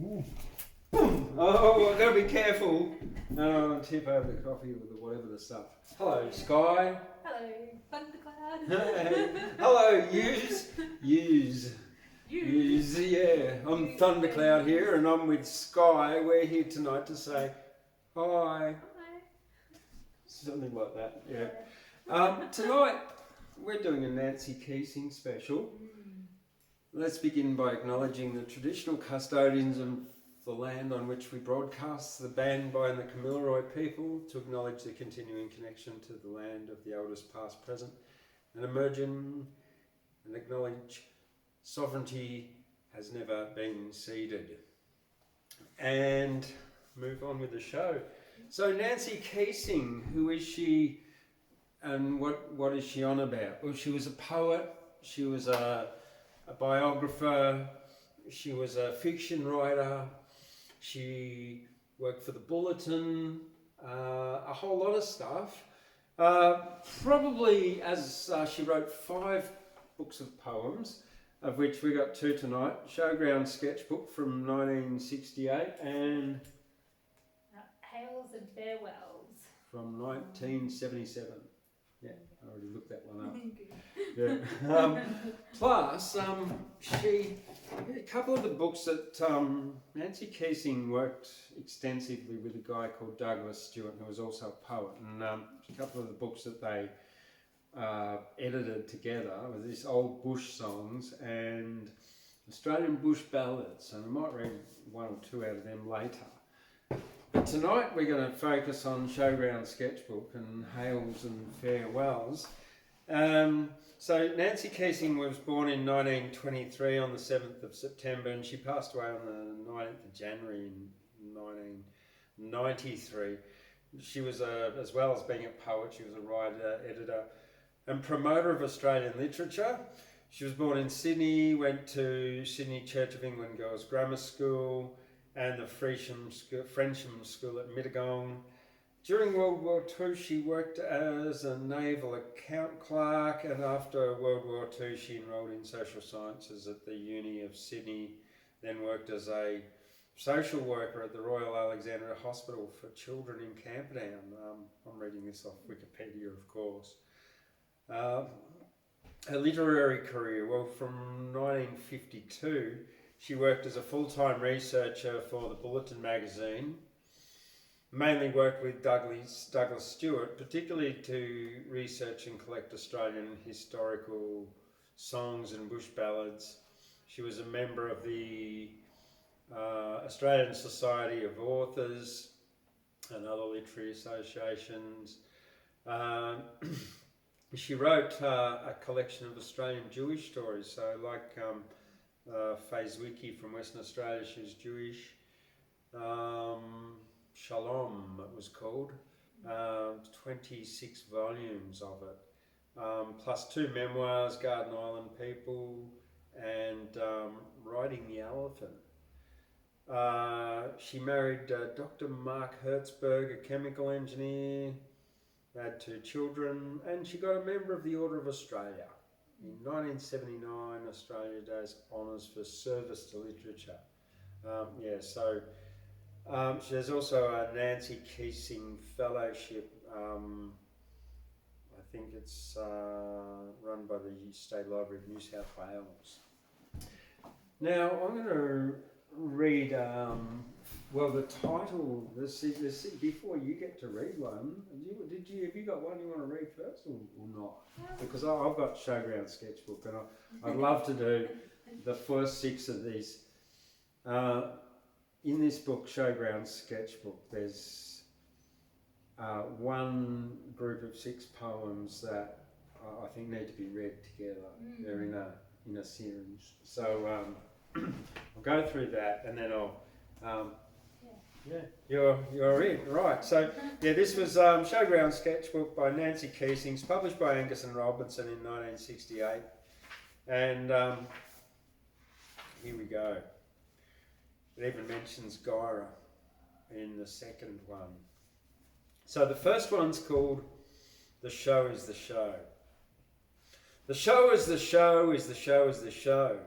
Ooh. Oh, I've got to be careful. No, I'll tip over the coffee with the whatever the stuff. Hello, Skye. Hello, Thundercloud. Hey. Hello, Use, yeah. I'm Thundercloud here, and I'm with Skye. We're here tonight to say hi. Hi. Something like that, yeah. Tonight, we're doing a Nancy Keesing special. Let's begin by acknowledging the traditional custodians of the land on which we broadcast, the Banby and the Kamilaroi people, to acknowledge the continuing connection to the land of the elders past, present and emerging, and acknowledge sovereignty has never been ceded. And move on with the show. So Nancy Keesing, who is she and what is she on about? Well, she was a poet, she was a biographer, she was a fiction writer, she worked for the Bulletin, a whole lot of stuff. Probably as she wrote 5 books of poems, of which we got 2 tonight. Showground Sketchbook from 1968 and Hails and Farewells from 1977. Yeah, I already looked that one up. Yeah. Plus, a couple of the books that Nancy Keesing worked extensively with a guy called Douglas Stewart, who was also a poet, and a couple of the books that they edited together were these old bush songs and Australian bush ballads, and I might read 1 or 2 out of them later. But tonight we're going to focus on Showground Sketchbook and Hails and Farewells. So Nancy Keesing was born in 1923 on the 7th of September, and she passed away on the 19th of January in 1993. She was, as well as being a poet, she was a writer, editor and promoter of Australian literature. She was born in Sydney, went to Sydney Church of England Girls Grammar School and the Frensham School at Mittagong. During World War II, she worked as a naval account clerk, and after World War II, she enrolled in social sciences at the Uni of Sydney, then worked as a social worker at the Royal Alexandra Hospital for Children in Camperdown. I'm reading this off Wikipedia, of course. Her literary career, well, from 1952, she worked as a full-time researcher for the Bulletin magazine, mainly worked with Douglas Stewart, particularly to research and collect Australian historical songs and bush ballads. She was a member of the Australian Society of Authors and other literary associations. She wrote a collection of Australian Jewish stories, so like Faye Wiki from Western Australia, she was Jewish. Shalom, it was called. 26 volumes of it, plus 2 memoirs, Garden Island People, and Riding the Elephant. She married Dr. Mark Hertzberg, a chemical engineer, had 2 children, and she got a member of the Order of Australia. In 1979, Australia does honours for service to literature. There's also a Nancy Keesing Fellowship. I think it's run by the State Library of New South Wales. Now, I'm going to read, the title, before you get to read one, have you got one you want to read first or not? Because I've got Showground Sketchbook, and I'd love to do the first 6 of these. In this book, Showground Sketchbook, there's one group of 6 poems that I think need to be read together. They're in a series. So I'll go through that, and then I'll. You're in, right. So this was Showground Sketchbook by Nancy Keesing. It's published by Angus and Robertson in 1968, and here we go. It even mentions Gyra in the second one. So the first one's called The Show is the Show. The show is the show is the show is the show.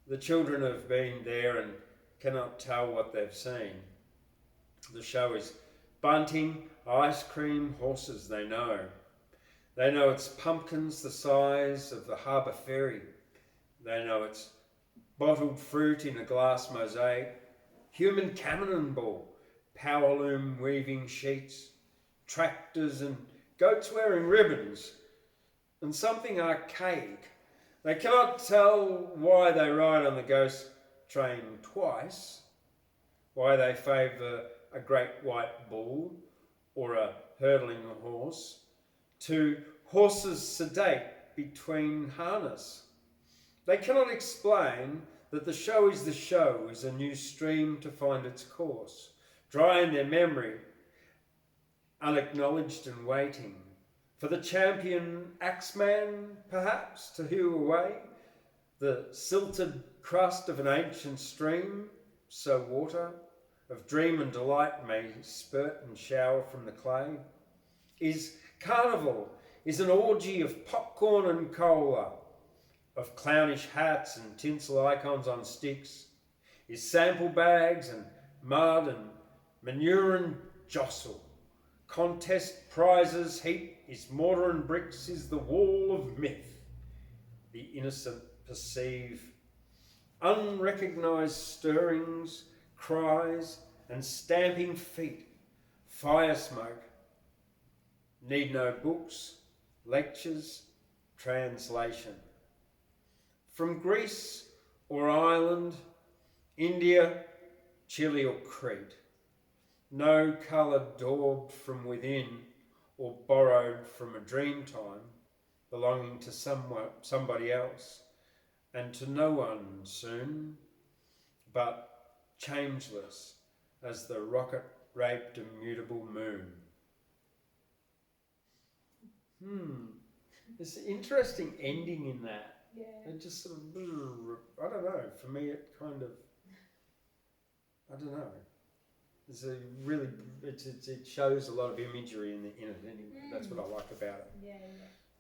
The children have been there and cannot tell what they've seen. The show is bunting, ice cream, horses they know. They know it's pumpkins the size of the harbour ferry. They know it's bottled fruit in a glass mosaic, human cannonball, power loom weaving sheets, tractors and goats wearing ribbons, and something archaic. They cannot tell why they ride on the ghost train twice, why they favour a great white bull or a hurdling horse, to horses sedate between harness. They cannot explain that the show is a new stream to find its course, dry in their memory, unacknowledged and waiting. For the champion axeman, perhaps, to hew away the silted crust of an ancient stream, so water of dream and delight may spurt and shower from the clay. Is carnival, is an orgy of popcorn and cola, of clownish hats and tinsel icons on sticks, is sample bags and mud and manure and jostle. Contest prizes heap, is mortar and bricks, is the wall of myth. The innocent perceive unrecognised stirrings, cries and stamping feet, fire smoke. Need no books, lectures, translation. From Greece or Ireland, India, Chile or Crete, no coloured daub from within or borrowed from a dream time belonging to somebody else and to no one soon, but changeless as the rocket-raped immutable moon. There's an interesting ending in that. Yeah. It just sort of, I don't know, for me it kind of, I don't know. It's a really, it shows a lot of imagery in it anyway. That's what I like about it. Yeah.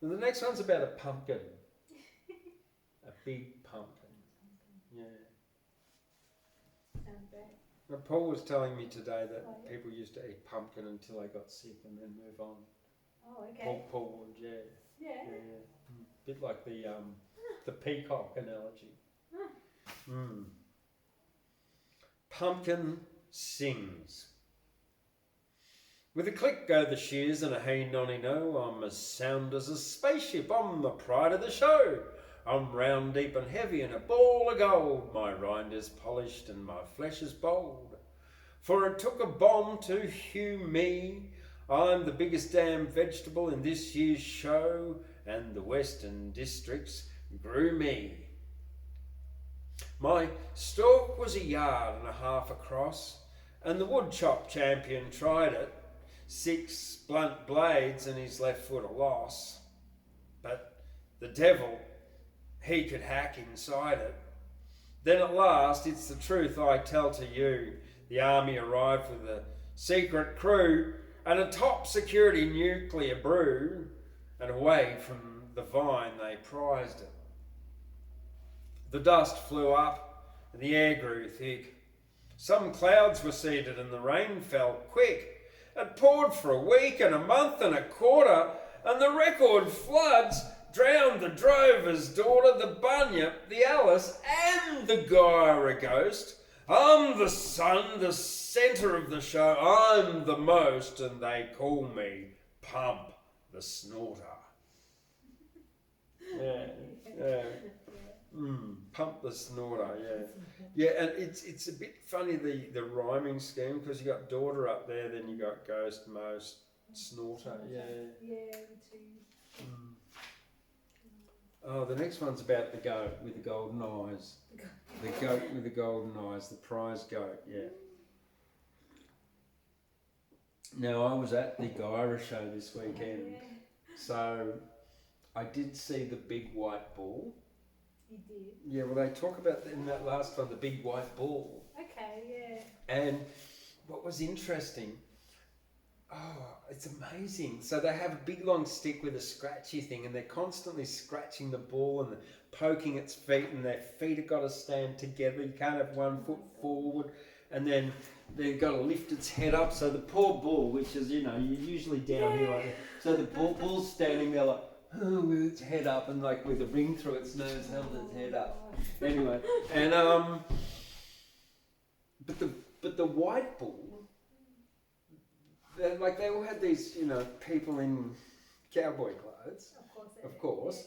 And the next one's about a pumpkin. A big pumpkin. Yeah. Sounds great. Now, Paul was telling me today that people used to eat pumpkin until they got sick and then move on. Oh, okay. Paul would, yeah. Yeah. Bit like the peacock analogy. Pumpkin sings. With a click go the shears and a hey nonny no, I'm as sound as a spaceship, I'm the pride of the show. I'm round, deep and heavy and a ball of gold, my rind is polished and my flesh is bold. For it took a bomb to hew me, I'm the biggest damn vegetable in this year's show, and the western districts grew me. My stalk was a yard and a half across, and the woodchop champion tried it. 6 blunt blades and his left foot a loss. But the devil, he could hack inside it. Then at last, it's the truth I tell to you, the army arrived with a secret crew and a top security nuclear brew, and away from the vine they prized it. The dust flew up and the air grew thick. Some clouds were seeded and the rain fell quick. It poured for a week and a month and a quarter, and the record floods drowned the drover's daughter, the bunyip, the Alice and the Gyra ghost. I'm the sun, the centre of the show, I'm the most, and they call me Pump the Snorter. Yeah. Pump the Snorter, yeah. Yeah, and it's a bit funny, the rhyming scheme, because you got daughter up there, then you got ghost, most, snorter, yeah. Yeah, the two. Oh, the next one's about the goat with the golden eyes. The goat with the golden eyes, the prize goat, yeah. Now, I was at the Gyra show this weekend, so I did see the big white bull. You did? Yeah, well, they talk about in that last one, the big white bull. Okay, yeah. And what was interesting, it's amazing. So they have a big long stick with a scratchy thing, and they're constantly scratching the ball and poking its feet, and their feet have got to stand together. You can't have one foot forward, and then they've got to lift its head up. So the poor bull, which is, you're usually down here like that. So the bull's standing there like, with its head up, and like with a ring through its nose, held its head up. Anyway, and but the white bull, they all had these, people in cowboy clothes, of course.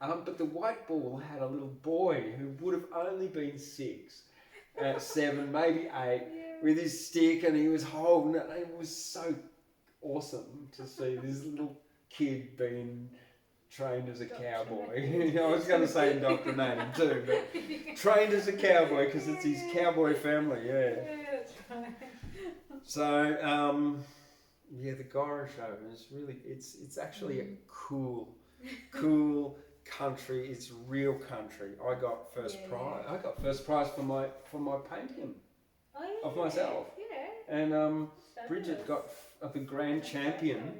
But the white bull had a little boy who would have only been 6, 7, maybe 8, with his stick, and he was holding it. And it was so awesome to see this little kid being trained as a cowboy. I was going to say indoctrinated too, but trained as a cowboy because it's his cowboy family. Yeah, that's right. So the Gora show is really it's actually a cool country. It's real country. I got first prize. I got first prize for my painting of myself. Yeah. And Bridget got the grand champion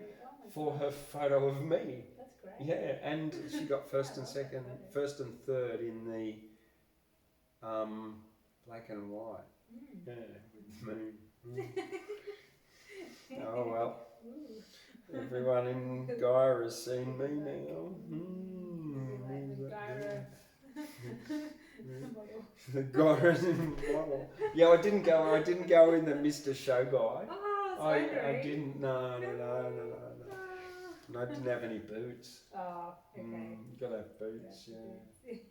for her photo of me. That's great. Yeah, and she got first and third in the black and white. Yeah, with the moon. Oh well. Everyone in Skye has seen me now. The Gyra's in the model. Yeah, I didn't go in the Mr. Show Guy. Oh, I didn't. No. And I didn't have any boots. Oh, okay. You gotta have boots, yeah.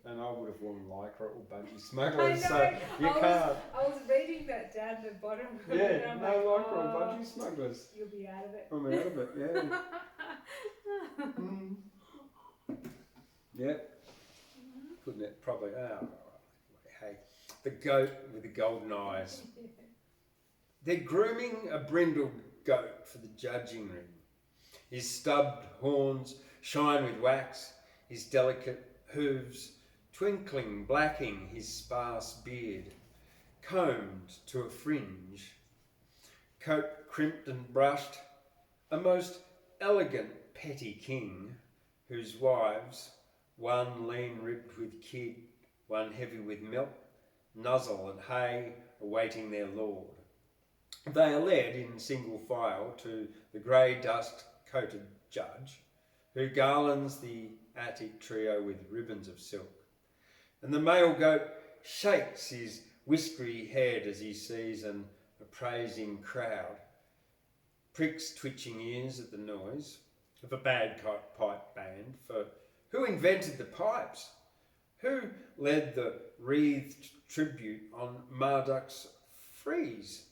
And I would have worn lycra or budgie I smugglers, know. so you can't. I was reading that down the bottom. Yeah, and I'm no like, lycra or budgie smugglers. You'll be out of it. I'm out of it, yeah. Yeah. Couldn't it probably? Hey, the goat with the golden eyes. They're grooming a brindled goat for the judging ring. His stubbed horns shine with wax, his delicate hooves twinkling, blacking his sparse beard, combed to a fringe. Coat crimped and brushed, a most elegant petty king, whose wives, one lean-ribbed with kid, one heavy with milk, nuzzle and hay, awaiting their lord. They are led in single file to the grey dust-coated judge, who garlands the attic trio with ribbons of silk. And the male goat shakes his whiskery head as he sees an appraising crowd, pricks twitching ears at the noise of a bad pipe band, for who invented the pipes? Who led the wreathed tribute on Marduk's frieze?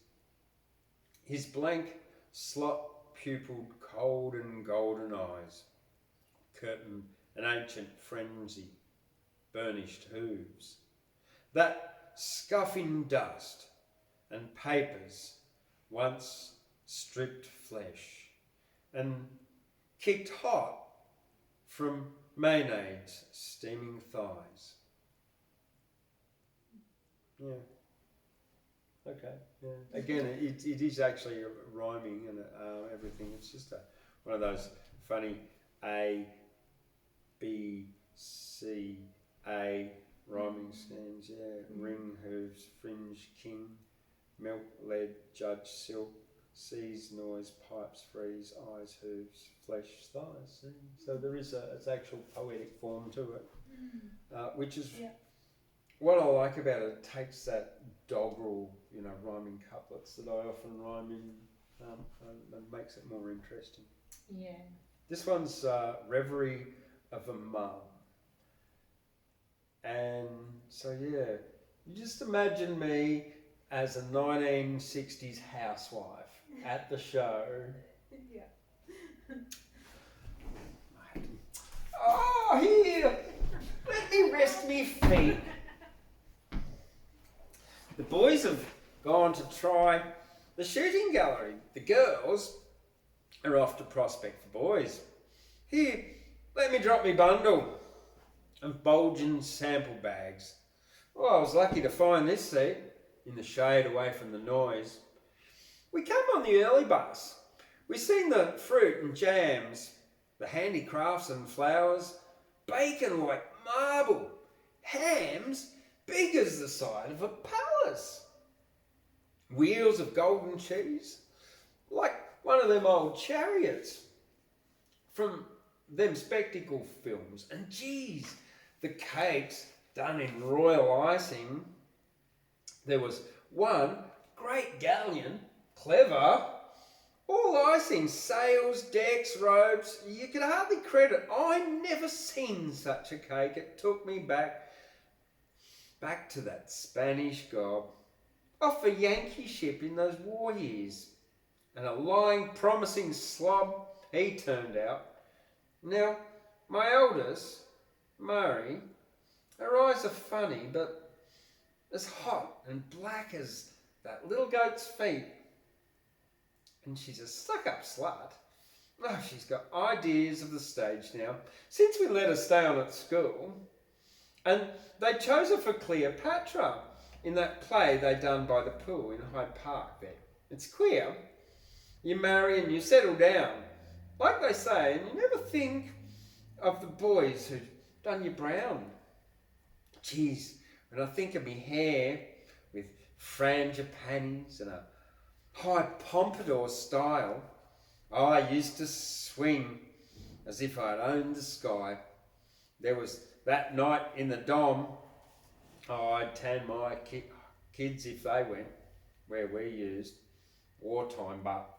His blank, slot-pupilled, cold and golden eyes curtain an ancient frenzy, burnished hooves, that scuff in dust and papers once stripped flesh and kicked hot from Maenad's steaming thighs. Yeah. Okay. Yeah. Again, it is actually rhyming and everything. It's just one of those funny A, B, C, A rhyming schemes. Yeah. Ring, hooves, fringe, king, milk, lead, judge, silk, seas, noise, pipes, freeze, eyes, hooves, flesh, thighs. See? So there is it's actual poetic form to it, which is what I like about it. It takes that doggerel, rhyming couplets that I often rhyme in, and makes it more interesting. Yeah. This one's Reverie of a Mum. And so, you just imagine me as a 1960s housewife at the show. Yeah. Oh, here! Let me rest me feet. The boys have gone to try the shooting gallery. The girls are off to prospect for boys. Here, let me drop me bundle of bulging sample bags. Well, I was lucky to find this seat in the shade away from the noise. We come on the early bus, We seen the fruit and jams, the handicrafts and flowers, bacon like marble, hams big as the side of a palace, wheels of golden cheese, like one of them old chariots from them spectacle films. And geez, the cakes done in royal icing. There was one great galleon, clever, all icing, sails, decks, robes. You could hardly credit. I never seen such a cake. It took me back to that Spanish gob off a Yankee ship in those war years. And a lying, promising slob he turned out. Now, my eldest, Murray, her eyes are funny, but as hot and black as that little goat's feet. And she's a stuck-up slut. Oh, she's got ideas of the stage now, since we let her stay on at school. And they chose her for Cleopatra in that play they done by the pool in Hyde Park there. It's queer. You marry and you settle down, like they say, and you never think of the boys who've done you brown. Geez, when I think of me hair with frangipanis and a high pompadour style, I used to swing as if I'd owned the sky. There was that night in the Dom, I'd tan my kids if they went where we used wartime butt.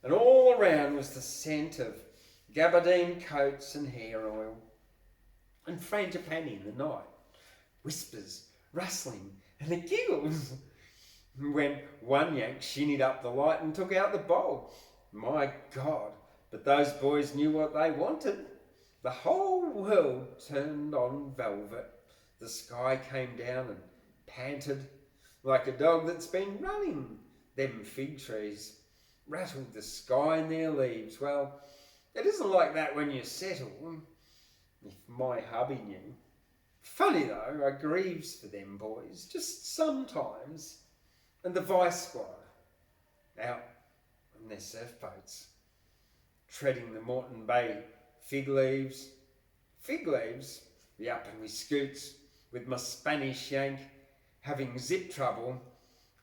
And all around was the scent of gabardine coats and hair oil. And frangipani in the night, whispers, rustling, and the giggles. When one yank shinnied up the light and took out the bowl. My God, but those boys knew what they wanted. The whole world turned on velvet. The sky came down and panted like a dog that's been running. Them fig trees rattled the sky in their leaves. Well, it isn't like that when you settle, if my hubby knew. Funny though, I grieves for them boys, just sometimes. And the vice squad, out on their surf boats, treading the Moreton Bay fig leaves, up and we scoots with my Spanish yank, having zip trouble.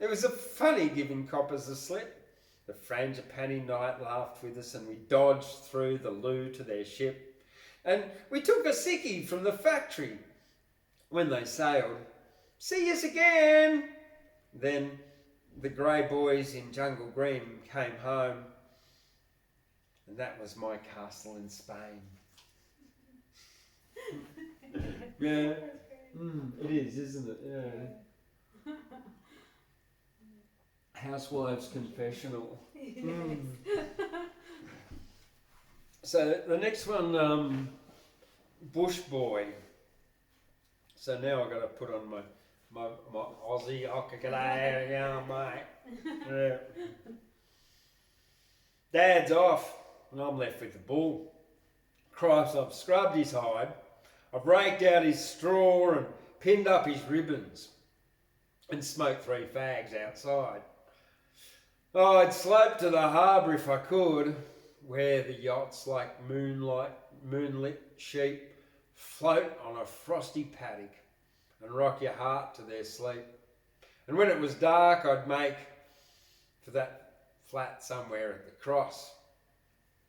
It was a funny giving coppers a slip. The frangipani night laughed with us and we dodged through the loo to their ship. And we took a sickie from the factory when they sailed. See us again! Then the grey boys in Jungle Green came home, and that was my castle in Spain. Yeah, it is, isn't it? Yeah. Housewife's confessional. So the next one, Bush Boy. So now I've got to put on my Aussie g'day, yeah, mate. Yeah. Dad's off, and I'm left with the bull. Christ, I've scrubbed his hide, I've raked out his straw and pinned up his ribbons, and smoked 3 fags outside. Oh, I'd slope to the harbour if I could, where the yachts like moonlit sheep float on a frosty paddock and rock your heart to their sleep. And when it was dark, I'd make for that flat somewhere at the cross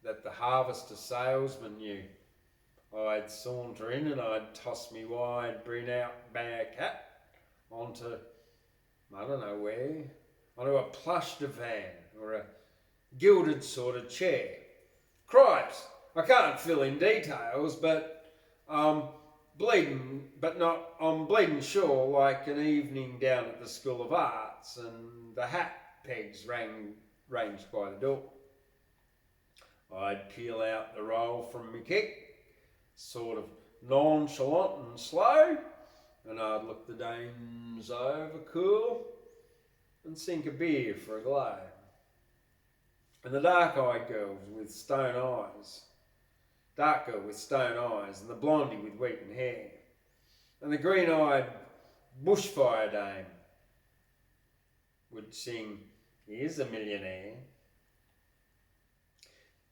that the harvester salesman knew. I'd saunter in and I'd toss me wide brin-out bag hat onto, I don't know where, onto a plush divan or a gilded sort of chair. Cripes, I can't fill in details, but I'm bleeding sure like an evening down at the School of Arts and the hat pegs ranged by the door. I'd peel out the roll from my kick, sort of nonchalant and slow, and I'd look the dames over cool and sink a beer for a glow. And the dark-eyed girls with stone eyes, dark girl with stone eyes, and the blondie with wheaten hair, and the green-eyed bushfire dame would sing, "Here's a millionaire."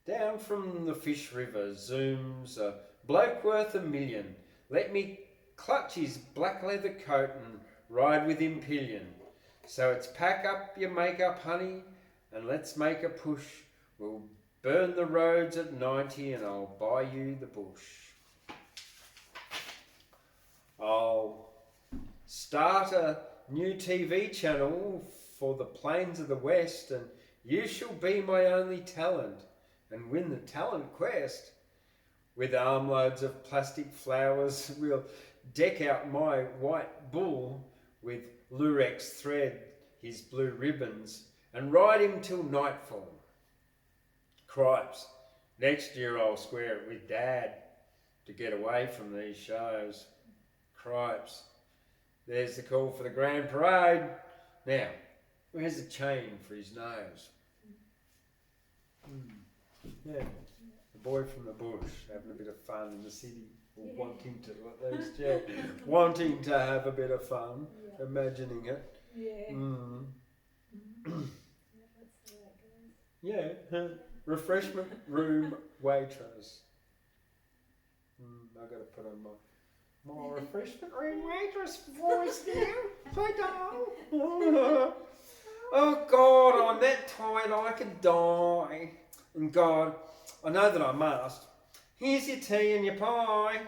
Down from the fish river zooms a bloke worth a million. Let me clutch his black leather coat and ride with him pillion. So it's pack up your makeup, honey, and let's make a push. We'll burn the roads at 90 and I'll buy you the bush. I'll start a new TV channel for the plains of the West, and you shall be my only talent and win the talent quest. With armloads of plastic flowers, we'll deck out my white bull with lurex thread, his blue ribbons, and ride him till nightfall. Cripes, next year I'll square it with Dad to get away from these shows. Cripes, there's the call for the grand parade. Now, where's the chain for his nose? Yeah, the boy from the bush having a bit of fun in the city, or wanting to at least, yeah, wanting to have a bit of fun, imagining it. Yeah. That's the way it goes. Yeah, refreshment room waitress. I've got to put on my refreshment room waitress voice now. Hi, doll. Oh God, I'm that tired I could die. And God, I know that I must. Here's your tea and your pie.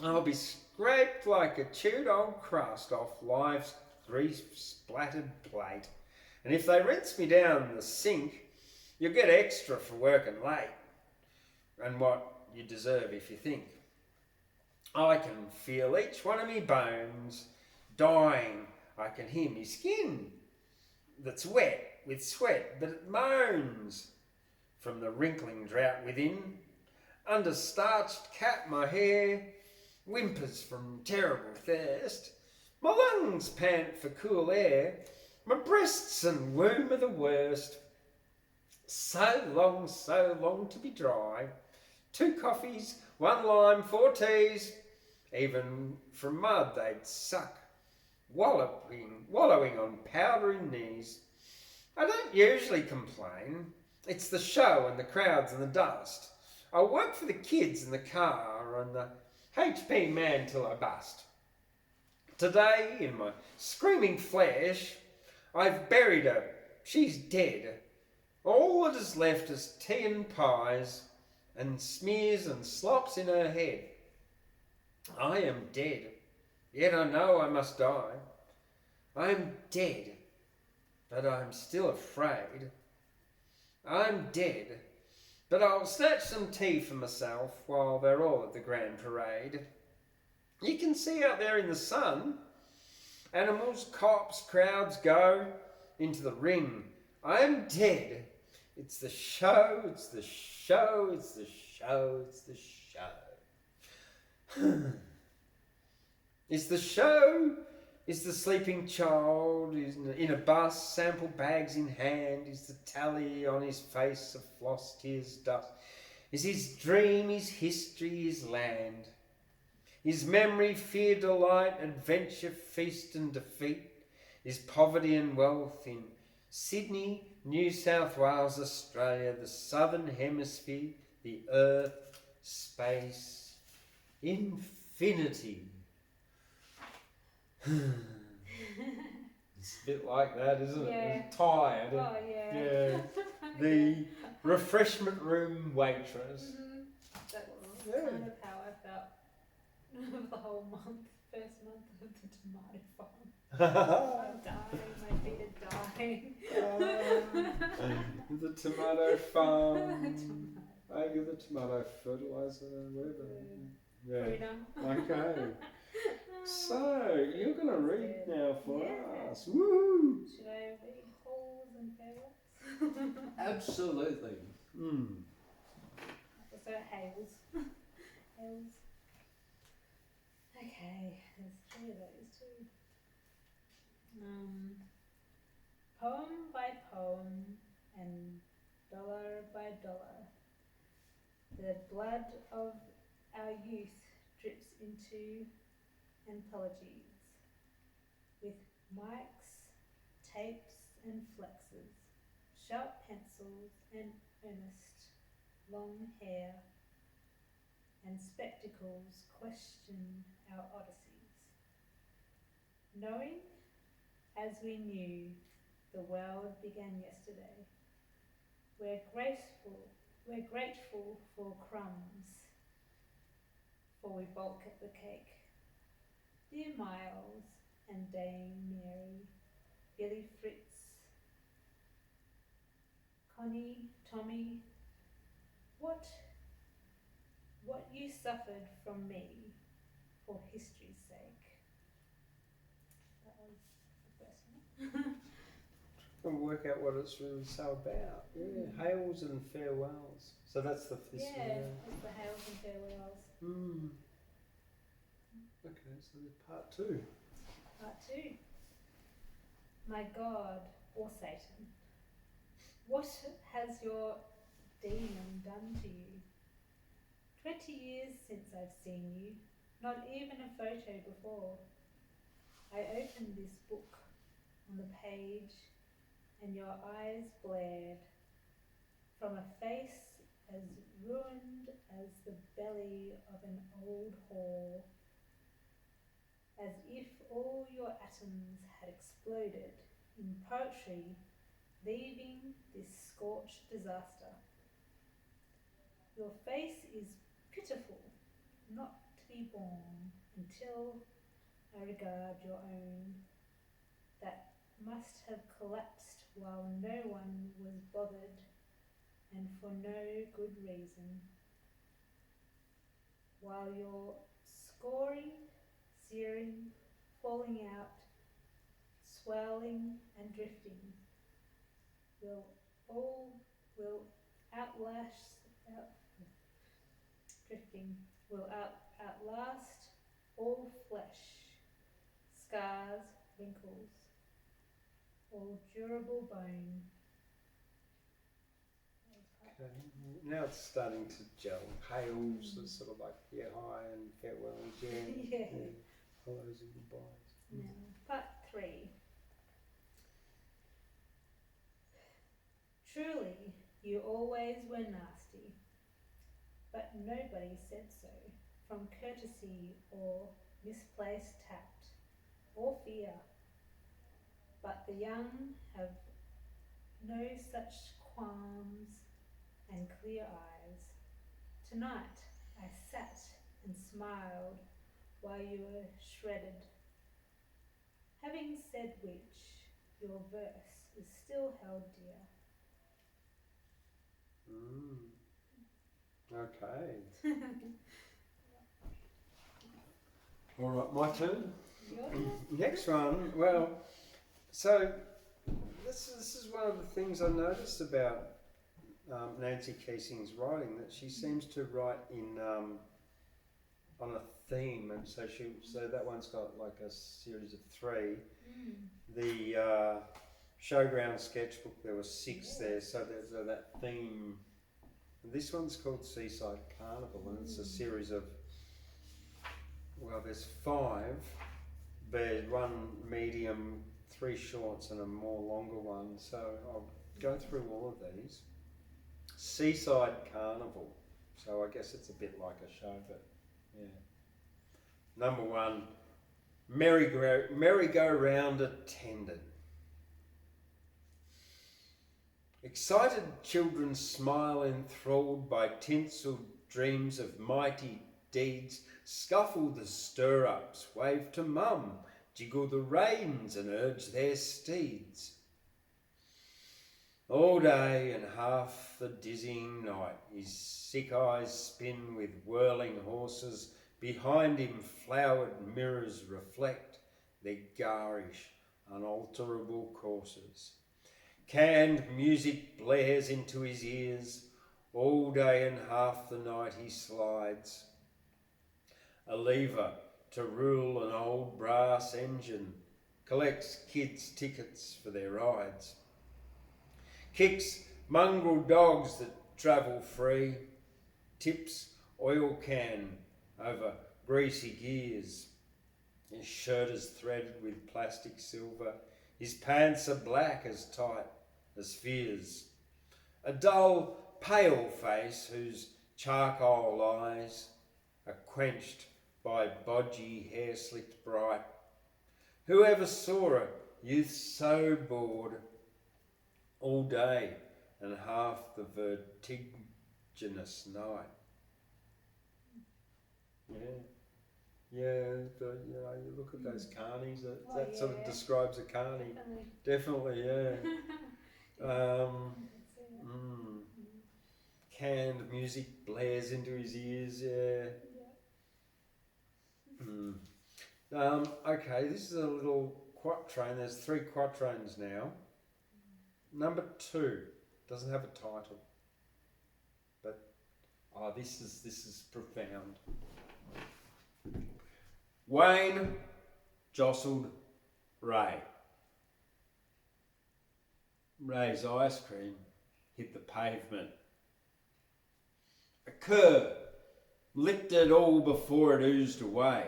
I'll be scraped like a chewed old crust off life's grease-splattered plate. And if they rinse me down the sink, you'll get extra for working late. And what you deserve if you think. I can feel each one of me bones dying. I can hear me skin that's wet with sweat, but it moans from the wrinkling drought within. Under starched cap my hair whimpers from terrible thirst. My lungs pant for cool air. My breasts and womb are the worst. So long to be dry. 2 coffees, 1 lime, 4 teas. Even from mud they'd suck, wallowing on powdery knees. I don't usually complain. It's the show and the crowds and the dust. I'll work for the kids and the car and the HP man till I bust. Today, in my screaming flesh, I've buried her. She's dead. All that is left is tea and pies and smears and slops in her head. I am dead, yet I know I must die. I am dead, but I'm still afraid. I'm dead, but I'll snatch some tea for myself while they're all at the grand parade. You can see out there in the sun, animals, cops, crowds go into the ring. I am dead. It's the show, it's the show, it's the show, it's the show. Is the show, is the sleeping child is in a bus, sample bags in hand, is the tally on his face of floss tears dust, is his dream, his history, his land, his memory, fear, delight, adventure, feast and defeat, his poverty and wealth in Sydney, New South Wales, Australia, the southern hemisphere, the earth, space, infinity. It's a bit like that, isn't it? I'm tired. Oh, yeah. Yeah. The refreshment room waitress. That's Yeah. kind of how I felt the whole month, first month of the tomato farm. I'm dying, my feet are dying. The tomato farm. I get the tomato fertilizer, whatever. Yeah. Okay. So, you're going to read now for us. Woo! Should I read holes and fails? Absolutely. So hails. Hails. Okay, there's 3 of those too. Poem by poem and dollar by dollar, the blood of our youth drips into anthologies with mics, tapes and flexes, sharp pencils and earnest long hair, and spectacles question our odysseys. Knowing, as we knew, the world began yesterday, we're grateful for crumbs, for we balk at the cake. Dear Miles and Dame Mary, Billy Fritz, Connie, Tommy, what you suffered from me for history's sake. That was the first one. And work out what it's really so about. Yeah, hails and farewells. So that's the this Yeah, one. it's the hails and farewells. Hmm. Okay, so there's part 2. Part 2. My God, or Satan, what has your demon done to you? 20 years since I've seen you, not even a photo before. I opened this book on the page and your eyes glared from a face as ruined as the belly of an old whore, as if all your atoms had exploded in poetry, leaving this scorched disaster. Your face is pitiful, not to be borne until I regard your own, that must have collapsed while no one was bothered, and for no good reason. While you're scoring, searing, falling out, swelling and drifting, will outlast all flesh, scars, wrinkles, all durable bone. Okay. Now it's starting to gel. Hails are sort of like hi and farewells, Yeah. hellos and goodbyes. Now, part 3. Truly, you always were nasty, but nobody said so, from courtesy or misplaced tact or fear. But the young have no such qualms and clear eyes. Tonight I sat and smiled while you were shredded. Having said which, your verse is still held dear. Okay. All right, my turn. Your turn? Next one. Well, so this is one of the things I noticed about Nancy Keesing's writing, that she seems to write in on a theme, and so that one's got like a series of 3. The Showground Sketchbook, there were 6 there, so there's that theme. This one's called Seaside Carnival, and it's a series of, well, there's 5. There's 1 medium, 3 shorts, and a more longer one. So I'll go through all of these. Seaside Carnival. So I guess it's a bit like a show, but yeah. Number 1, merry-go-round attendant. Excited children smile enthralled by tinselled dreams of mighty deeds, scuffle the stir-ups, wave to mum, jiggle the reins and urge their steeds. All day and half the dizzying night his sick eyes spin with whirling horses, behind him flowered mirrors reflect their garish, unalterable courses. Canned music blares into his ears, all day and half the night he slides. A lever to rule an old brass engine, collects kids' tickets for their rides. Kicks mongrel dogs that travel free, tips oil can over greasy gears. His shirt is threaded with plastic silver, his pants are black as tight as fears. A dull pale face whose charcoal eyes are quenched by bodgy hair slicked bright. Whoever saw a youth so bored all day and half the vertiginous night? Yeah, you look at those carnies, that sort of describes a carny. Definitely, yeah. Canned music blares into his ears, yeah. Okay, this is a little quatrain. There's 3 quatrains now. Number 2 doesn't have a title, but this is profound. Wayne jostled Ray. Ray's ice cream hit the pavement. A cur licked it all before it oozed away.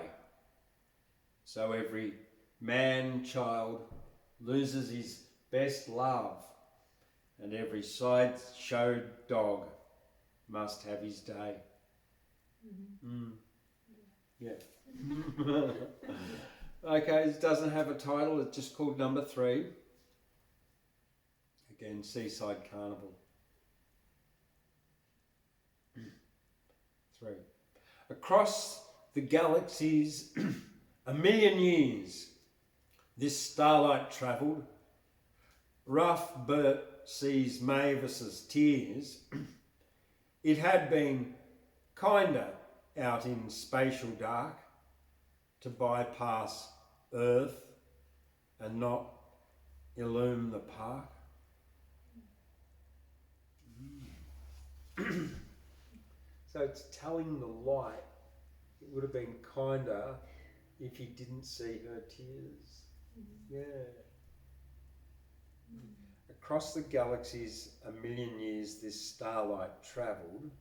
So every man-child loses his best love, and every sideshow dog must have his day. Yeah. Okay, it doesn't have a title, it's just called number 3. Again, Seaside Carnival. 3. Across the galaxies, a million years, this starlight travelled. Rough Bert sees Mavis's tears. It had been kinder out in spatial dark to bypass Earth and not illume the park. So it's telling the light it would have been kinder if he didn't see her tears. Yeah. Across the galaxies a million years this starlight travelled.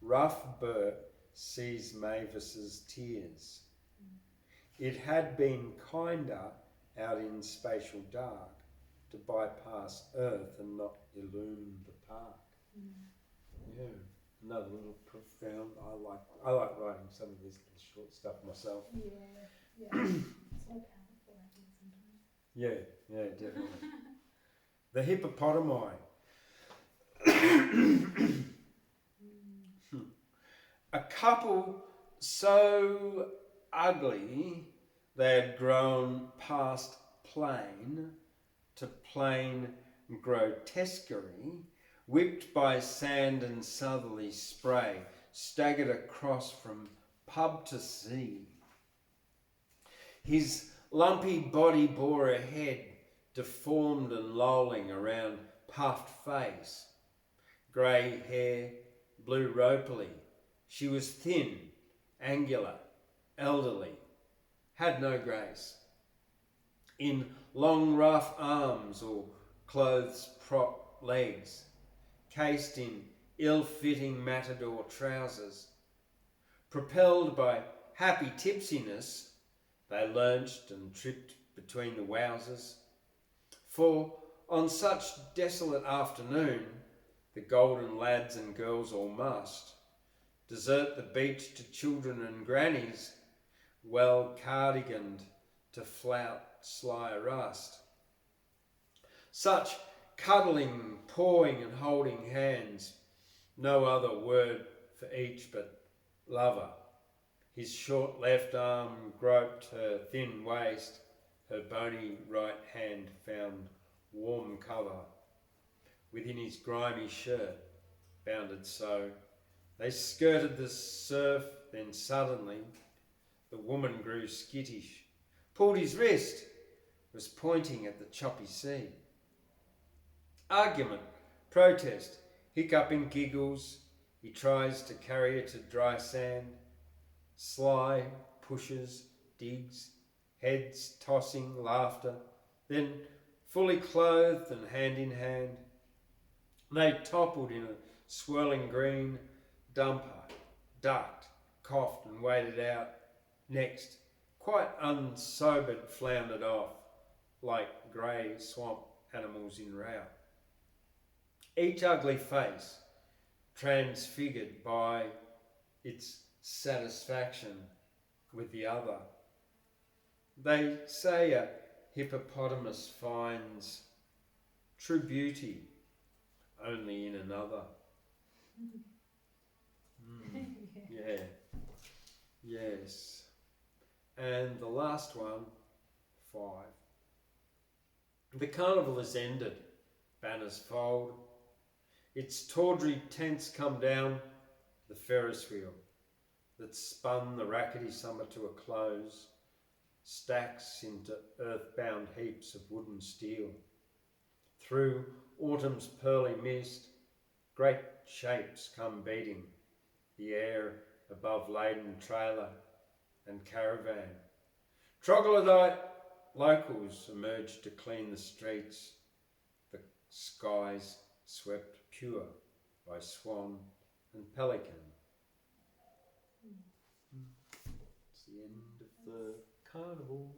Rough Bert sees Mavis's tears. It had been kinder out in spatial dark to bypass Earth and not illume the park. Yeah, another little profound. I like writing some of this little short stuff myself. Yeah. It's all powerful, I think, sometimes. Yeah, definitely. The hippopotami. A couple so ugly they had grown past plain to plain grotesquerie, whipped by sand and southerly spray, staggered across from pub to sea. His lumpy body bore a head, deformed and lolling around puffed face. Grey hair blew ropily. She was thin, angular, elderly, had no grace. In long rough arms or clothes prop legs, cased in ill-fitting matador trousers. Propelled by happy tipsiness, they lurched and tripped between the wowsers. For on such desolate afternoon, the golden lads and girls all must desert the beach to children and grannies, well cardiganed to flout sly rust. Such cuddling, pawing and holding hands, no other word for each but lover. His short left arm groped her thin waist, her bony right hand found warm cover. Within his grimy shirt, bounded so, they skirted the surf, then suddenly the woman grew skittish, pulled his wrist, was pointing at the choppy sea. Argument, protest, hiccuping giggles, he tries to carry her to dry sand. Sly pushes, digs, heads tossing, laughter, then fully clothed and hand in hand, they toppled in a swirling green dumper, ducked, coughed and waded out. Next, quite unsobered, floundered off, like grey swamp animals in rout. Each ugly face transfigured by its satisfaction with the other. They say a hippopotamus finds true beauty only in another. Yeah. Yes. And the last one, 5. The carnival is ended. Banners fold. Its tawdry tents come down the Ferris wheel that spun the rackety summer to a close, stacks into earthbound heaps of wood and steel. Through autumn's pearly mist, great shapes come beating the air above laden trailer and caravan. Troglodyte locals emerge to clean the streets, the skies swept pure by swan and pelican. It's the end of the carnival.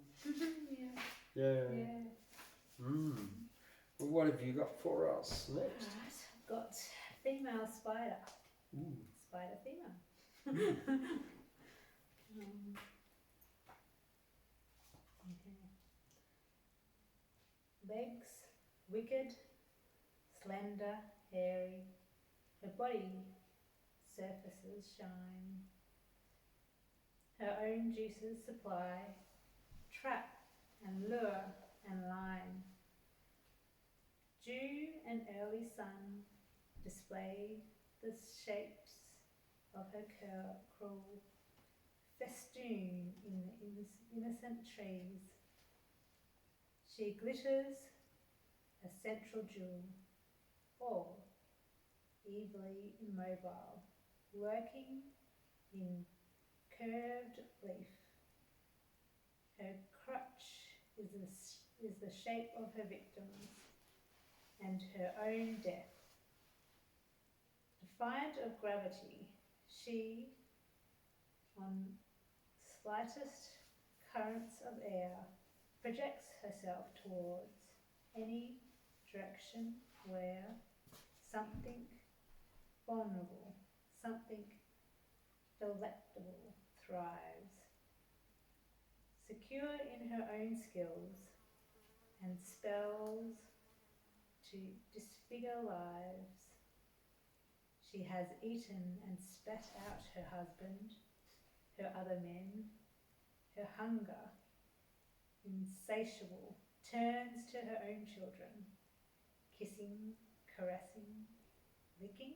Yeah. Well, what have you got for us next? Right, I've got female spider. Spider female. Legs, wicked, slender, hairy. Her body surfaces shine. Her own juices supply, trap and lure and line. Dew and early sun display the shapes of her cruel festoon in the innocent trees. She glitters a central jewel, all evilly immobile, lurking in curved leaf. Her crutch is the shape of her victims and her own death. Defiant of gravity, she, on slightest currents of air, projects herself towards any direction where something vulnerable, something delectable thrives. Secure in her own skills and spells to disfigure lives, she has eaten and spat out her husband, her other men. Her hunger, insatiable, turns to her own children, kissing, caressing, licking.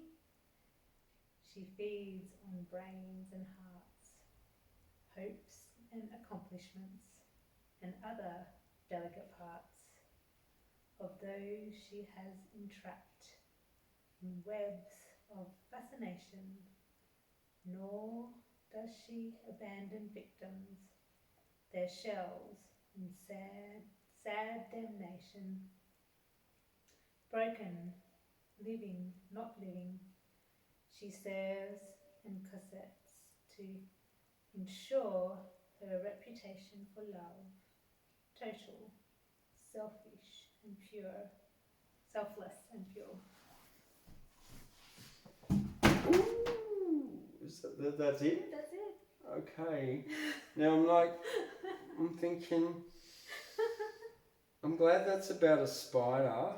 She feeds on brains and hearts, hopes and accomplishments, and other delicate parts of those she has entrapped in webs of fascination, nor does she abandon victims, their shells in sad damnation. Broken, living, not living, she serves and corsets to ensure her reputation for love, total, selfless and pure. Ooh, that's it? That's it. Okay. Now I'm thinking, I'm glad that's about a spider.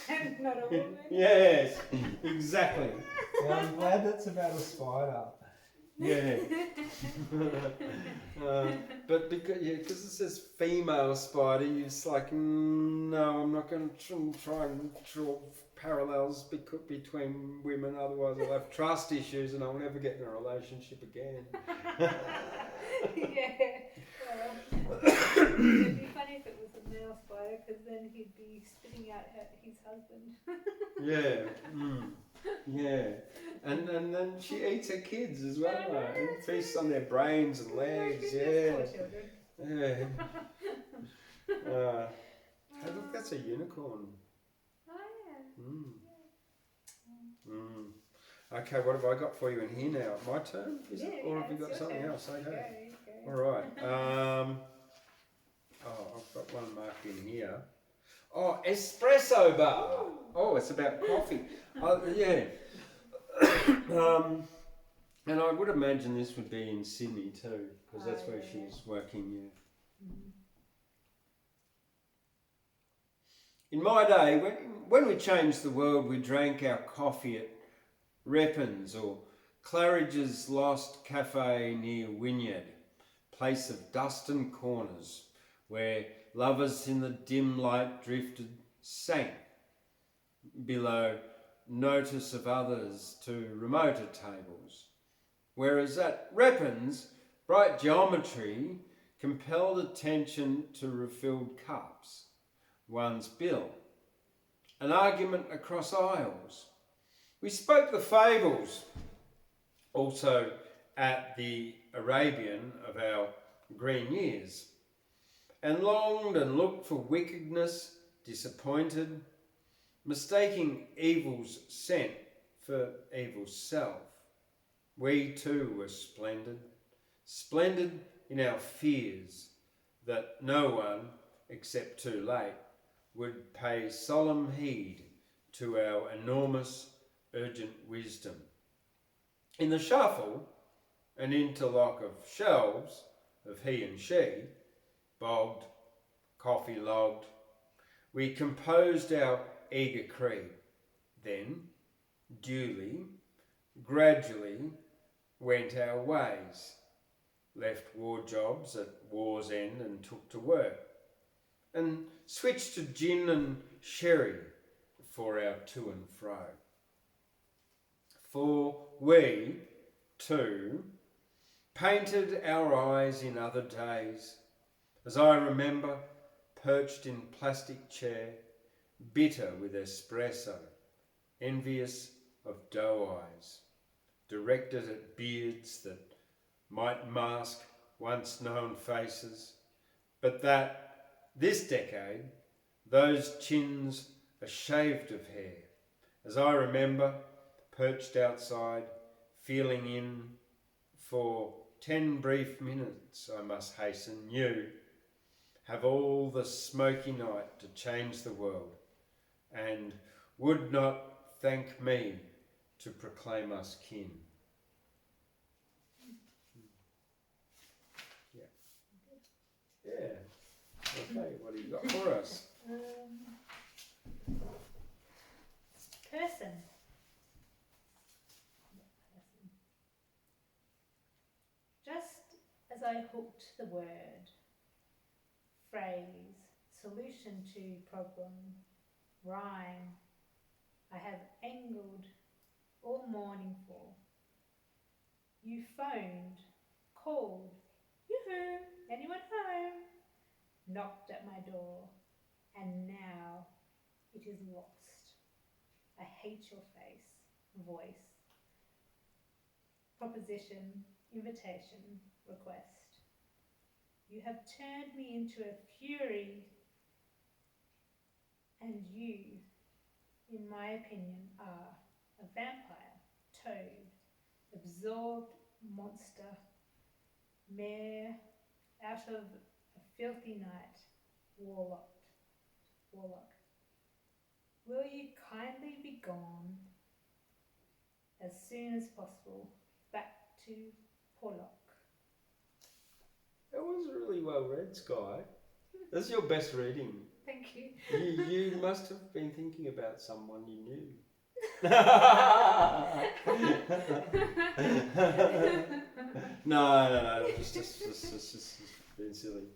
And not a woman. Yes, exactly. Yeah, I'm glad that's about a spider. Yeah. But because it says female spider, you're just like, no, I'm not going to try and draw parallels between women, otherwise I'll have trust issues and I'll never get in a relationship again. Yeah. It'd be funny if it was a male spider, because then he'd be spitting out his husband. Yeah. Yeah. And then she eats her kids as well, and feasts on their brains and legs. Yeah. Poor children. Yeah. Hey, look, that's a unicorn. Oh yeah. Okay, what have I got for you in here now? My turn? Is it? Or have you got something else? Okay. All right. I've got one marked in here. Oh, espresso bar. Oh, it's about coffee. Yeah. And I would imagine this would be in Sydney too, because that's where yeah. she's working, yeah. Mm. In my day, when we changed the world, we drank our coffee at Reppin's or Claridge's Lost Cafe near Wynyard, place of dust and corners, where lovers in the dim light drifted sank below notice of others to remoter tables. Whereas at Reppin's, bright geometry compelled attention to refilled cups, one's bill, an argument across aisles. We spoke the fables, also at the Arabian of our green years, and longed and looked for wickedness, disappointed, mistaking evil's scent for evil's self. We too were splendid, splendid in our fears that no one, except too late, would pay solemn heed to our enormous, urgent wisdom. In the shuffle, an interlock of shelves of he and she, bogged, coffee logged, we composed our eager creed. Then, duly, gradually, went our ways, left war jobs at war's end and took to work, and switched to gin and sherry for our to and fro. For we, too, painted our eyes in other days, as I remember, perched in plastic chair, bitter with espresso, envious of doe eyes, directed at beards that might mask once known faces, but that this decade, those chins are shaved of hair, as I remember, perched outside, feeling in for 10 brief minutes, I must hasten, you have all the smoky night to change the world, and would not thank me to proclaim us kin. Yeah. Yeah. Okay, what do you got for us? Person. Just as I hooked the word, phrase, solution to problem, rhyme, I have angled all morning for. You phoned, called, yoo-hoo, anyone home? Knocked at my door, and now it is lost. I hate your face, voice, proposition, invitation, request. You have turned me into a fury, and you, in my opinion, are a vampire, toad, absorbed monster, mare out of a filthy night, warlock. Will you kindly be gone as soon as possible back to Porlock? That was really well read, Skye. That's your best reading. Thank you. You must have been thinking about someone you knew. No, just being silly.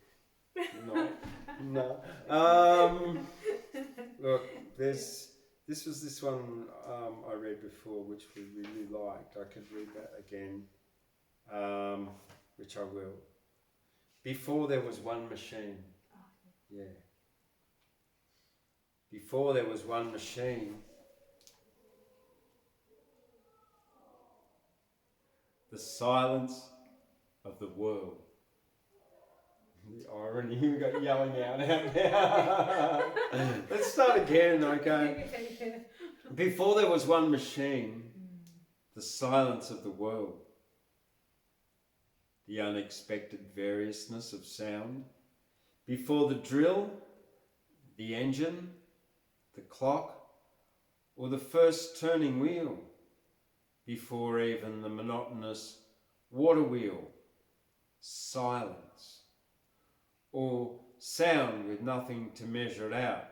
No. Look, this was this one I read before, which we really liked. I could read that again, which I will. Before there was one machine. Yeah. Before there was one machine, the silence of the world. The irony, you got yelling out there. Let's start again, okay? Before there was one machine, the silence of the world. The unexpected variousness of sound. Before the drill, the engine, the clock, or the first turning wheel. before even the monotonous water wheel, silence, or sound with nothing to measure it out,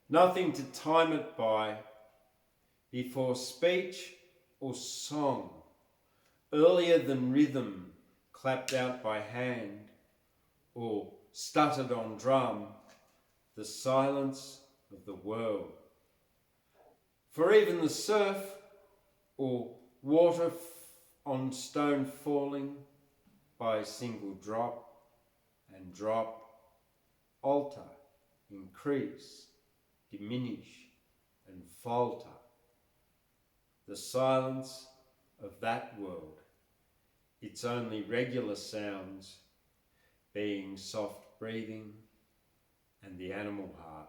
nothing to time it by, before speech or song, earlier than rhythm clapped out by hand or stuttered on drum, the silence of the world. For even the surf or water on stone falling by a single drop and drop, alter, increase, diminish and falter. The silence of that world, its only regular sounds being soft breathing and the animal heart.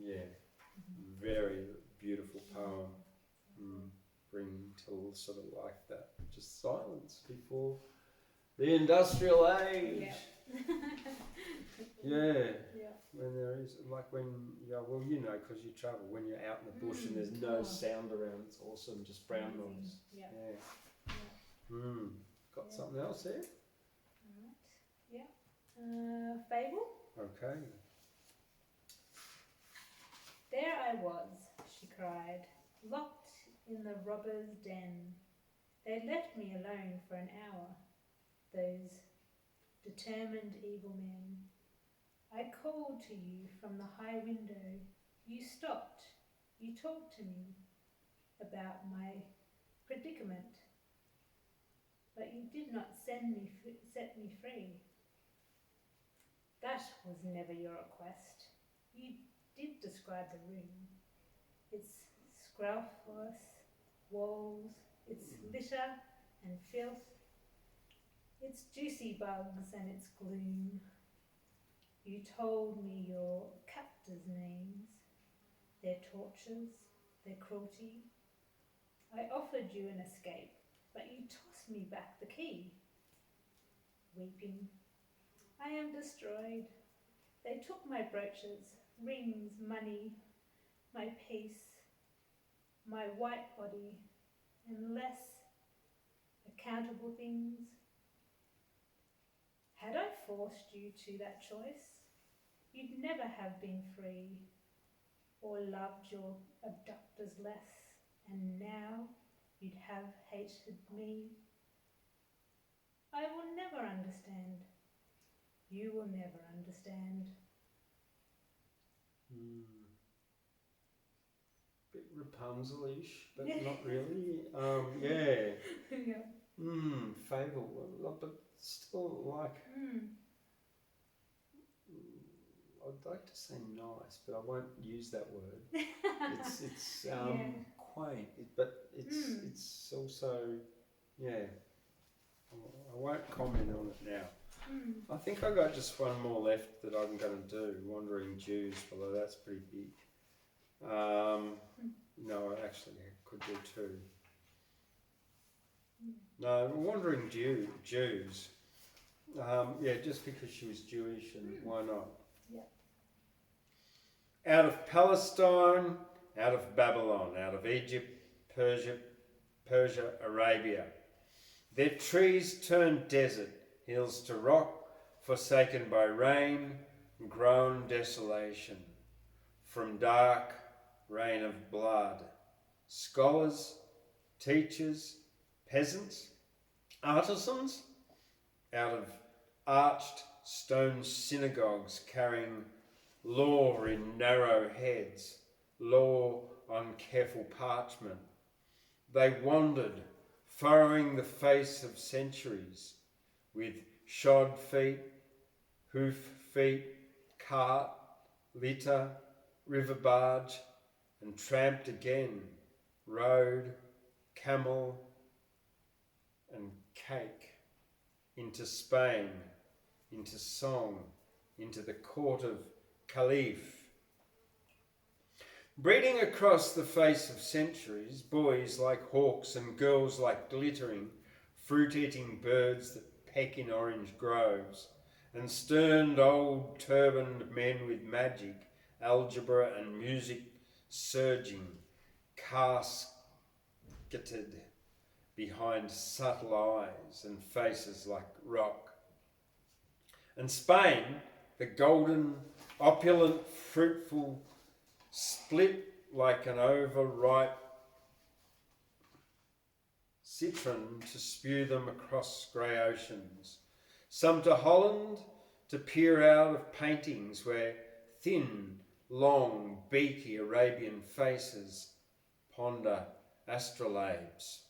Yeah, very beautiful poem. Bringing to sort of like that, just silence before the industrial age. Yeah. When there is, like when, well, because you travel, when you're out in the bush and there's no sound around, it's awesome, just brown noise. Got something else there? Fable? Okay. There I was, she cried, locked in the robber's den. They left me alone for an hour, those determined evil men. I called to you from the high window. You stopped. You talked to me about my predicament. But you did not set me free. That was never your request. You did describe the room. Its scrofulous walls, its litter and filth, its juicy bugs and its gloom. You told me your captors' names, their tortures, their cruelty. I offered you an escape, but you tossed me back the key. Weeping, I am destroyed. They took my brooches, rings, money, my peace, my white body, and less accountable things. Had I forced you to that choice, you'd never have been free or loved your abductors less, and now you'd have hated me. I will never understand. You will never understand. Bit Rapunzel-ish, but not really. Yeah. Fable, but still like. I'd like to say nice, but I won't use that word. It's quaint, but it's also, I won't comment on it now. I think I got just one more left that I'm going to do, Wandering Jews, although that's pretty big. No, actually I could do two. No, Wandering Jews. Just because she was Jewish, and why not? Out of Palestine, out of Babylon, out of Egypt, Persia, Arabia. Their trees turned desert, hills to rock, forsaken by rain, grown desolation. From dark rain of blood, scholars, teachers, peasants, artisans, out of arched stone synagogues carrying law in narrow heads, law on careful parchment. They wandered, furrowing the face of centuries, with shod feet, hoof feet, cart, litter, river barge, and tramped again, road, camel, and cake, into Spain, into song, into the court of Caliph. Breeding across the face of centuries, boys like hawks and girls like glittering, fruit-eating birds that peck in orange groves, and stern old turbaned men with magic, algebra and music surging, casketed behind subtle eyes and faces like rock. And Spain, the golden, opulent, fruitful, split like an overripe citron to spew them across grey oceans. Some to Holland to peer out of paintings where thin, long, beaky Arabian faces ponder astrolabes.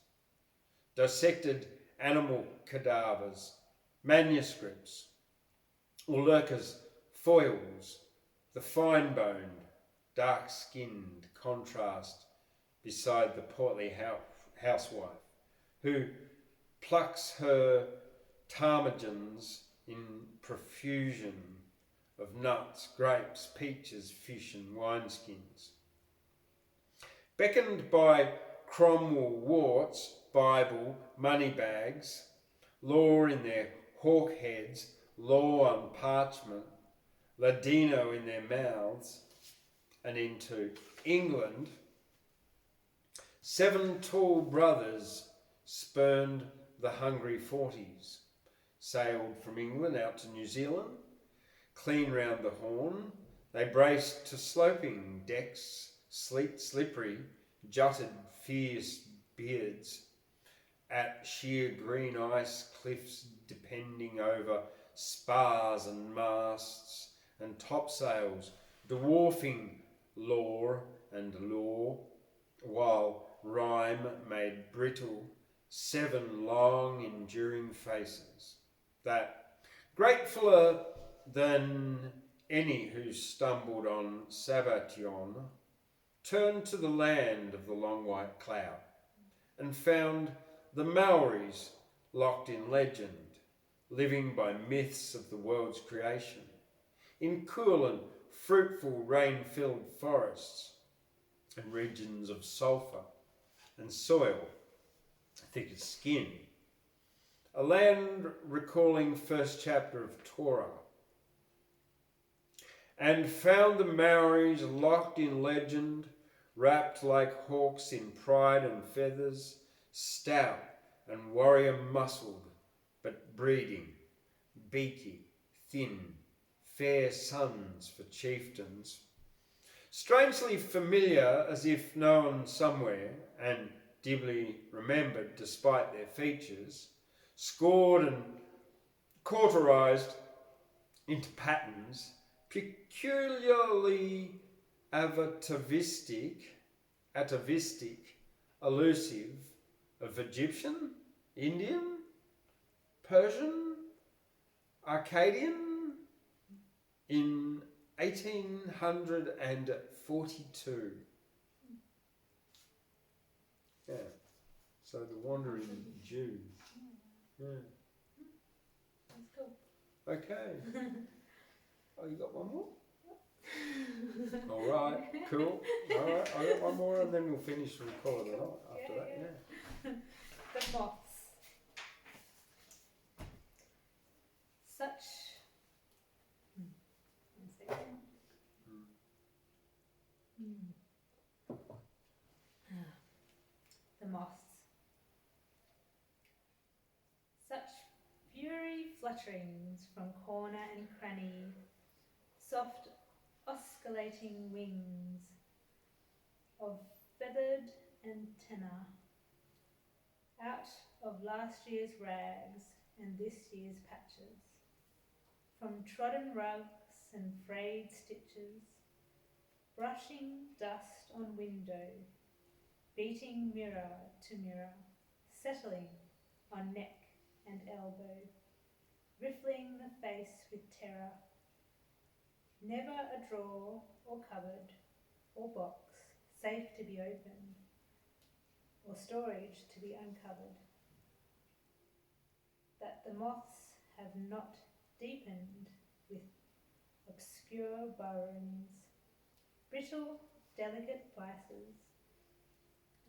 Dissected animal cadavers, manuscripts, Ulrika's foils, the fine-boned, dark-skinned contrast beside the portly housewife, who plucks her ptarmigans in profusion of nuts, grapes, peaches, fish and wineskins. Beckoned by Cromwell warts, Bible, money bags, law in their hawk heads, law on parchment, Ladino in their mouths, and into England, 7 tall brothers spurned the hungry 40s, sailed from England out to New Zealand, clean round the Horn. They braced to sloping decks, slippery, jutted fierce beards, at sheer green ice cliffs depending over spars and masts and topsails, dwarfing lore and law, while rhyme made brittle 7 long enduring faces, that, gratefuller than any who stumbled on Sabbation, turned to the land of the long white cloud and found the Maoris locked in legend, living by myths of the world's creation, in cool and fruitful rain-filled forests and regions of sulphur and soil, thick as skin, a land recalling first chapter of Torah, and found the Maoris locked in legend, wrapped like hawks in pride and feathers, stout and warrior-muscled, but breeding, beaky, thin, fair sons for chieftains, strangely familiar as if known somewhere and dimly remembered despite their features, scored and cauterized into patterns peculiarly atavistic, elusive, of Egyptian, Indian, Persian, Akkadian in 1842. Yeah, so the Wandering Jew. Yeah. That's cool. Okay. Oh, you got one more? All right, cool. All right, I got one more and then we'll finish and call it a night after that. Yeah. The moths. Such. One second. The moths. Such fury flutterings from corner and cranny, soft oscillating wings of feathered antenna, out of last year's rags and this year's patches, from trodden rugs and frayed stitches, brushing dust on window, beating mirror to mirror, settling on neck and elbow, riffling the face with terror. Never a drawer or cupboard or box safe to be opened, or storage to be uncovered, that the moths have not deepened with obscure burrowings, brittle, delicate vices,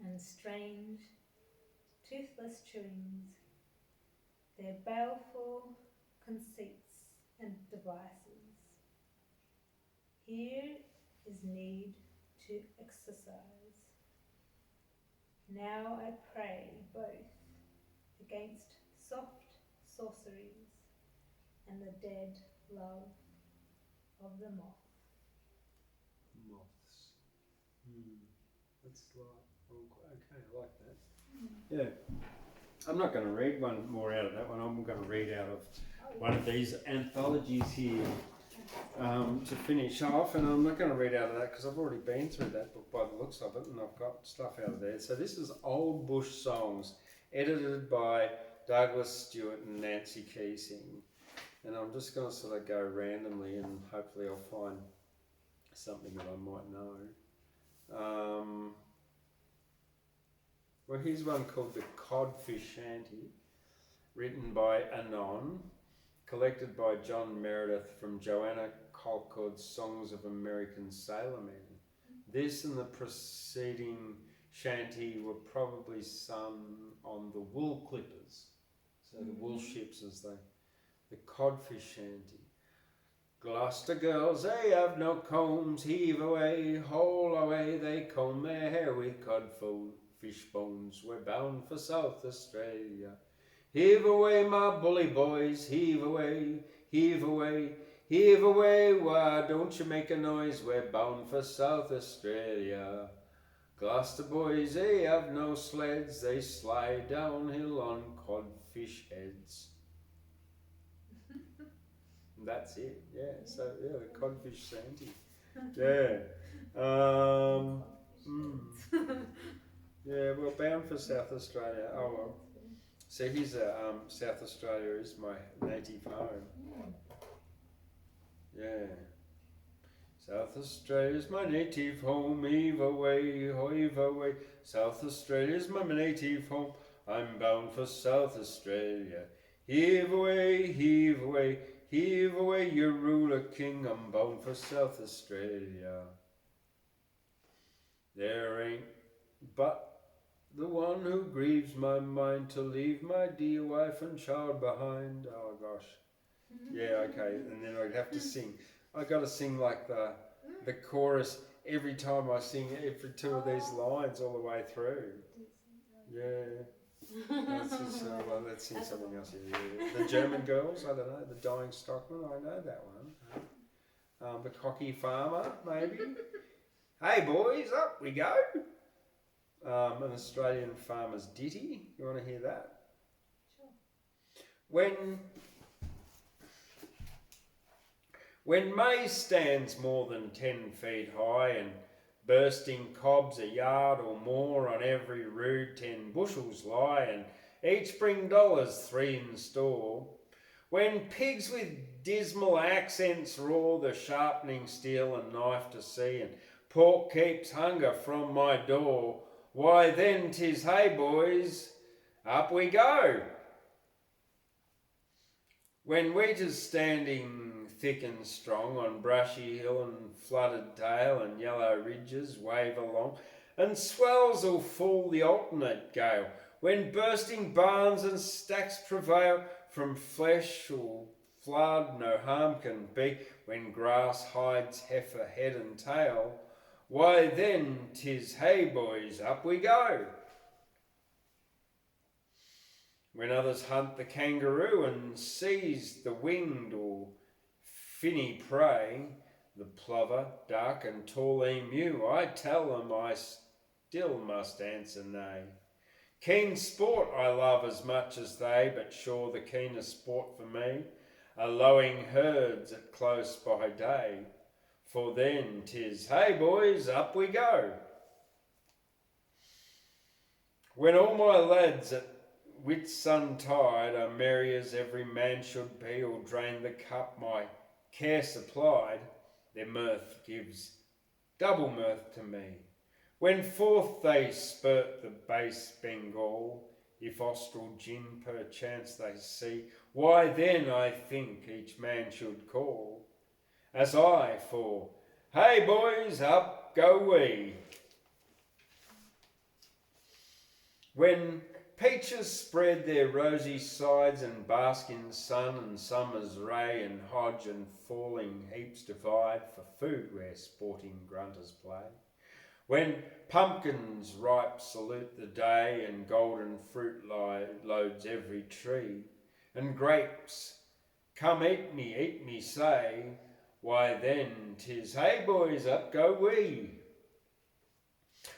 and strange, toothless chewings, their baleful conceits and devices. Here is need to exercise, Now I pray both against soft sorceries and the dead love of the moth. Moths. That's like, okay, I like that. Yeah. I'm not going to read one more out of that one. I'm going to read out of one of these anthologies here to finish off, and I'm not going to read out of that because I've already been through that book by the looks of it, and I've got stuff out of there. So this is Old Bush Songs, edited by Douglas Stewart and Nancy Keesing, and I'm just going to sort of go randomly, and hopefully I'll find something that I might know. Well, here's one called The Codfish Shanty, written by Anon, collected by John Meredith from Joanna Colcott's Songs of American Sailormen. This and the preceding shanty were probably sung on the wool clippers, so the wool ships as the codfish shanty. Gloucester girls, they have no combs, heave away, haul away, they comb their hair with codfish bones. We're bound for South Australia. Heave away, my bully boys, heave away, heave away, heave away, why don't you make a noise? We're bound for South Australia. Gloucester boys, they have no sleds, they slide downhill on codfish heads. That's it, yeah. So yeah, the codfish shanty. Yeah. Yeah, we're bound for South Australia. Oh well. So here's South Australia is my native home. Yeah. South Australia's my native home, heave away, heave away. South Australia's my native home, I'm bound for South Australia. Heave away, heave away, heave away, your ruler king, I'm bound for South Australia. There ain't but the one who grieves my mind to leave my dear wife and child behind. Oh gosh. Yeah, okay. And then I'd have to sing. I got to sing like the chorus every time I sing every two of these lines all the way through. Yeah. Let's sing something else here. Yeah. The German Girls, I don't know. The Dying Stockman, I know that one. The Cocky Farmer, maybe. Hey boys, up we go. An Australian Farmer's Ditty. You want to hear that? Sure. When maize stands more than 10 feet high and bursting cobs a yard or more on every rood 10 bushels lie and each bring $3 in store. When pigs with dismal accents roar the sharpening steel and knife to see and pork keeps hunger from my door, why then 'tis hey boys, up we go. When wheat is standing thick and strong on brushy hill and flooded dale and yellow ridges wave along and swells will fall the alternate gale. When bursting barns and stacks prevail from flesh or flood no harm can be. When grass hides heifer head and tail, why then 'tis hey boys, up we go. When others hunt the kangaroo and seize the winged or finny prey, the plover, dark and tall emu, I tell them I still must answer nay. Keen sport I love as much as they, but sure the keenest sport for me are lowing herds at close by day. For then 'tis hey boys, up we go. When all my lads at Whitsuntide are merry as every man should be, or drain the cup my care supplied, their mirth gives double mirth to me. When forth they spurt the base Bengal, if Austral gin perchance they see, why then I think each man should call, as I for, hey boys, up go we. When peaches spread their rosy sides and bask in sun and summer's ray and hodge and falling heaps divide for food where sporting grunters play, When pumpkins ripe salute the day, and golden fruit loads every tree, and grapes, come eat me, say, why then 'tis, hey boys, up go we.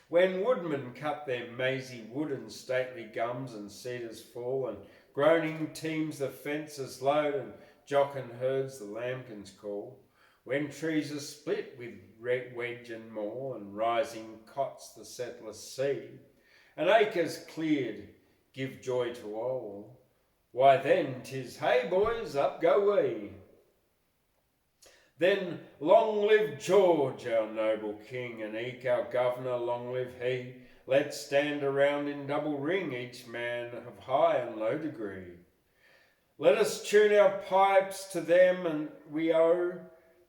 When woodmen cut their mazy wood, and stately gums and cedars fall, and groaning teams the fences load, and jockin herds the lambkins call. When trees are split with wedge and moor, and rising cots the settlers see, and acres cleared give joy to all, why then 'tis, hey boys, up go we. Then long live George, our noble king, and eke our governor, long live he. Let's stand around in double ring, each man of high and low degree. Let us tune our pipes to them, and we owe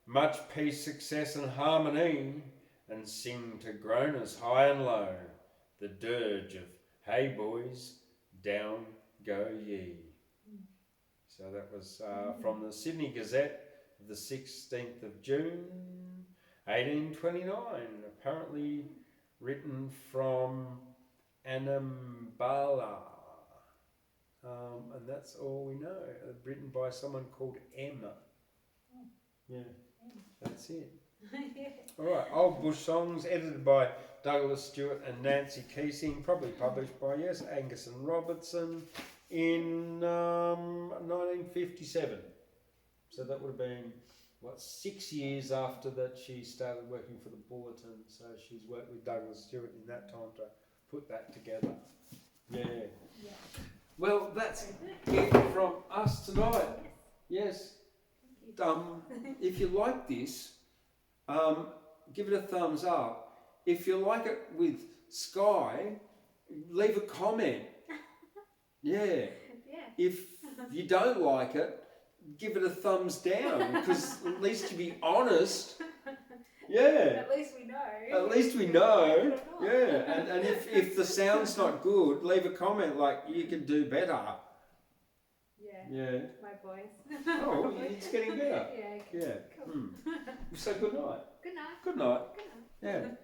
much peace, success and harmony, and sing to groaners high and low the dirge of, hey boys, down go ye. So that was from the Sydney Gazette of the 16th of June 1829, apparently written from Annambala, and that's all we know. Written by someone called Emma. Yeah, that's it. Yeah. All right, Old Bush Songs, edited by Douglas Stewart and Nancy Keesing, probably published by, yes, Angus and Robertson in 1957. So that would have been, 6 years after that she started working for the Bulletin. So she's worked with Douglas Stewart in that time to put that together. Yeah. Well, that's it from us tonight. Yes. If you like this, give it a thumbs up. If you like it with Skye, leave a comment. Yeah. If you don't like it, give it a thumbs down, because at least to be honest. Yeah. At least we know. At least we know. Yeah. And if the sound's not good, leave a comment like you can do better. Yeah. My voice. Oh, it's getting better. Yeah. Yeah. Cool. So good night. Good night. Good night. Good night. Yeah.